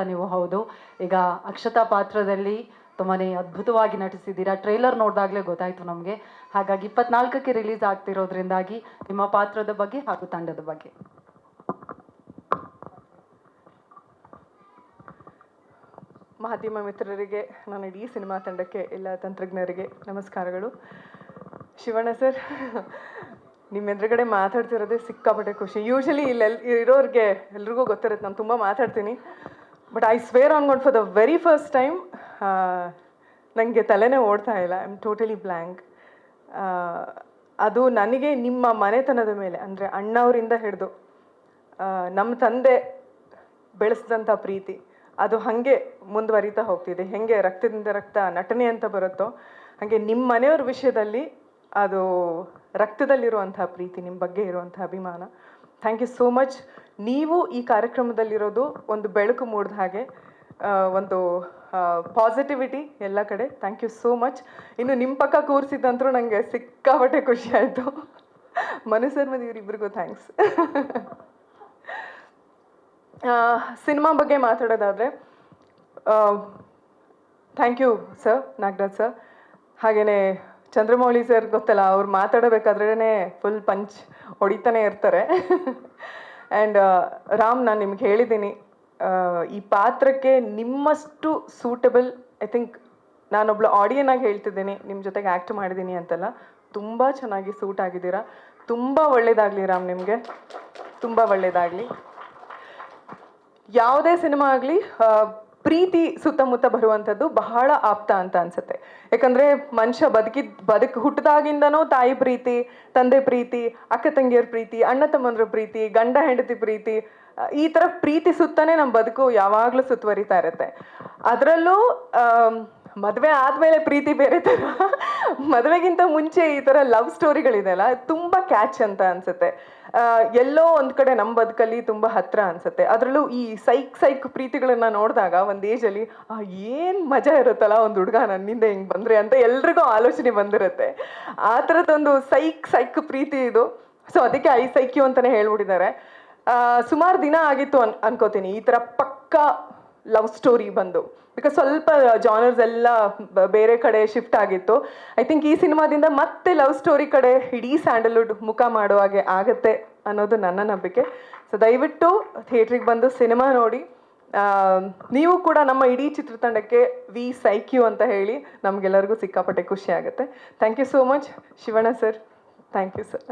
ನೀವು ಹೌದು. ಈಗ ಅಕ್ಷತಾ ಪಾತ್ರದಲ್ಲಿ ತುಂಬಾನೇ ಅದ್ಭುತವಾಗಿ ನಟಿಸಿದ್ದೀರಾ. ಟ್ರೈಲರ್ ನೋಡಿದಾಗಲೇ ಗೊತ್ತಾಯ್ತು ನಮಗೆ. ಹಾಗಾಗಿ 24ಕ್ಕೆ ರಿಲೀಸ್ ಆಗ್ತಿರೋದ್ರಿಂದಾಗಿ ನಿಮ್ಮ ಪಾತ್ರದ ಬಗ್ಗೆ ಹಾಗೂ ತಂಡದ ಬಗ್ಗೆ. ಮಾಧ್ಯಮ ಮಿತ್ರರಿಗೆ, ನನ್ನ ಇಡೀ ಸಿನಿಮಾ ತಂಡಕ್ಕೆ, ಎಲ್ಲ ತಂತ್ರಜ್ಞರಿಗೆ ನಮಸ್ಕಾರಗಳು. ಶಿವಣ್ಣ ಸರ್, ನಿಮ್ಮ ಎದುರುಗಡೆ ಮಾತಾಡ್ತಿರೋದೇ ಸಿಕ್ಕಾಪಟ್ಟೆ ಖುಷಿ. ಯೂಶಲಿ ಇಲ್ಲಿ ಇರೋರಿಗೆ ಎಲ್ರಿಗೂ ಗೊತ್ತಿರುತ್ತೆ ನಾನು ತುಂಬ ಮಾತಾಡ್ತೀನಿ. But I square on god, for the very first time ನನಗೆ ತಲೆನೇ ಓಡ್ತಾ ಇಲ್ಲ. I am totally blank. ಅದು ನನಗೆ ನಿಮ್ಮ ಮನೆತನದ ಮೇಲೆ, ಅಂದರೆ ಅಣ್ಣವರಿಂದ ಹಿಡಿದು ನಮ್ಮ ತಂದೆ ಬೆಳೆಸಿದಂಥ ಪ್ರೀತಿ ಅದು ಹಾಗೆ ಮುಂದುವರಿತಾ ಹೋಗ್ತಿದೆ. ಹೆಂಗೆ ರಕ್ತದಿಂದ ರಕ್ತ ನಟನೆ ಅಂತ ಬರುತ್ತೋ ಹಾಗೆ ನಿಮ್ಮ ಮನೆಯವ್ರ ವಿಷಯದಲ್ಲಿ ಅದು ರಕ್ತದಲ್ಲಿರುವಂಥ ಪ್ರೀತಿ, ನಿಮ್ಮ ಬಗ್ಗೆ ಇರುವಂಥ ಅಭಿಮಾನ. Thank you so much. ನೀವು ಈ ಕಾರ್ಯಕ್ರಮದಲ್ಲಿರೋದು ಒಂದು ಬೆಳಕು ಮೂಡಿದ ಹಾಗೆ, ಒಂದು ಪಾಸಿಟಿವಿಟಿ ಎಲ್ಲ ಕಡೆ. Thank you so much. ಇನ್ನು ನಿಮ್ಮ ಪಕ್ಕ ಕೂರಿಸಿದಂತರೂ ನನಗೆ ಸಿಕ್ಕಾಪಟ್ಟೆ ಖುಷಿ ಆಯಿತು. ಮನು ಸರ್ ಮತ್ತು ಇವರಿಬ್ಬರಿಗೂ ಥ್ಯಾಂಕ್ಸ್. ಸಿನಿಮಾ ಬಗ್ಗೆ ಮಾತಾಡೋದಾದರೆ, thank you sir, Nagaraj sir. ಹಾಗೆಯೇ ಚಂದ್ರಮೌಳಿ ಸರ್, ಗೊತ್ತಲ್ಲ, ಅವ್ರು ಮಾತಾಡಬೇಕಾದ್ರೇ ಫುಲ್ ಪಂಚ್ ಹೊಡಿತಾನೆ ಇರ್ತಾರೆ. ಆ್ಯಂಡ್ ರಾಮ್, ನಾನು ನಿಮ್ಗೆ ಹೇಳಿದ್ದೀನಿ, ಈ ಪಾತ್ರಕ್ಕೆ ನಿಮ್ಮಷ್ಟು ಸೂಟಬಲ್, ಐ ಥಿಂಕ್ ನಾನೊಬ್ಳು ಆಡಿಯನ್ನಾಗಿ ಹೇಳ್ತಿದ್ದೀನಿ, ನಿಮ್ಮ ಜೊತೆಗೆ ಆ್ಯಕ್ಟ್ ಮಾಡಿದ್ದೀನಿ ಅಂತಲ್ಲ, ತುಂಬ ಚೆನ್ನಾಗಿ ಸೂಟ್ ಆಗಿದ್ದೀರಾ. ತುಂಬ ಒಳ್ಳೆಯದಾಗಲಿ ರಾಮ್, ನಿಮಗೆ ತುಂಬ ಒಳ್ಳೆಯದಾಗಲಿ. ಯಾವುದೇ ಸಿನಿಮಾ ಆಗಲಿ ಪ್ರೀತಿ ಸುತ್ತಮುತ್ತ ಬರುವಂಥದ್ದು ಬಹಳ ಆಪ್ತ ಅಂತ ಅನ್ಸುತ್ತೆ. ಯಾಕಂದರೆ ಮನುಷ್ಯ ಹುಟ್ಟಿದಾಗಿಂದನೂ ತಾಯಿ ಪ್ರೀತಿ, ತಂದೆ ಪ್ರೀತಿ, ಅಕ್ಕ ತಂಗಿಯರ ಪ್ರೀತಿ, ಅಣ್ಣ ತಮ್ಮಂದ್ರ ಪ್ರೀತಿ, ಗಂಡ ಹೆಂಡತಿ ಪ್ರೀತಿ, ಈ ಥರ ಪ್ರೀತಿ ಸುತ್ತನೇ ನಮ್ಮ ಬದುಕು ಯಾವಾಗಲೂ ಸುತ್ತುವರಿತಾ ಇರುತ್ತೆ. ಅದರಲ್ಲೂ ಮದುವೆ ಆದಮೇಲೆ ಪ್ರೀತಿ ಬೇರೆ ಥರ, ಮದುವೆಗಿಂತ ಮುಂಚೆ ಈ ಥರ ಲವ್ ಸ್ಟೋರಿಗಳಿದೆಯಲ್ಲ, ತುಂಬ ಕ್ಯಾಚ್ ಅಂತ ಅನಿಸುತ್ತೆ. ಎಲ್ಲೋ ಒಂದು ಕಡೆ ನಮ್ಮ ಬದುಕಲ್ಲಿ ತುಂಬ ಹತ್ತಿರ ಅನಿಸುತ್ತೆ. ಅದರಲ್ಲೂ ಈ ಸೈಕ್ ಪ್ರೀತಿಗಳನ್ನು ನೋಡಿದಾಗ ಒಂದು ಏಜಲ್ಲಿ ಏನು ಮಜಾ ಇರುತ್ತಲ್ಲ, ಒಂದು ಹುಡುಗ ನನ್ನಿಂದ ಹಿಂಗೆ ಬಂದರೆ ಅಂತ ಎಲ್ರಿಗೂ ಆಲೋಚನೆ ಬಂದಿರುತ್ತೆ. ಆ ಥರದ್ದೊಂದು ಸೈಕ್ ಪ್ರೀತಿ ಇದು. ಸೊ ಅದಕ್ಕೆ ಐಸೈಕ್ಯು ಅಂತಲೇ ಹೇಳ್ಬಿಟ್ಟಿದ್ದಾರೆ. ಸುಮಾರು ದಿನ ಆಗಿತ್ತು ಅನ್ಕೋತೀನಿ ಈ ಥರ ಪಕ್ಕಾ ಲವ್ ಸ್ಟೋರಿ ಬಂದು. ಬಿಕಾಸ್ ಸ್ವಲ್ಪ ಜಾನರ್ಸ್ ಎಲ್ಲ ಬೇರೆ ಕಡೆ ಶಿಫ್ಟ್ ಆಗಿತ್ತು. ಐ ಥಿಂಕ್ ಈ ಸಿನಿಮಾದಿಂದ ಮತ್ತೆ ಲವ್ ಸ್ಟೋರಿ ಕಡೆ ಇಡೀ ಸ್ಯಾಂಡಲ್ವುಡ್ ಮುಖ ಮಾಡೋ ಹಾಗೆ ಆಗುತ್ತೆ ಅನ್ನೋದು ನನ್ನ ನಂಬಿಕೆ. ಸೊ ದಯವಿಟ್ಟು ಥಿಯೇಟ್ರಿಗೆ ಬಂದು ಸಿನಿಮಾ ನೋಡಿ. ನೀವು ಕೂಡ ನಮ್ಮ ಇಡೀ ಚಿತ್ರತಂಡಕ್ಕೆ ವಿ ಸೈಕ್ಯೂ ಅಂತ ಹೇಳಿ ನಮಗೆಲ್ಲರಿಗೂ ಸಿಕ್ಕಾಪಟ್ಟೆ ಖುಷಿ ಆಗುತ್ತೆ. Thank you so much Shivanna sir. Thank you sir.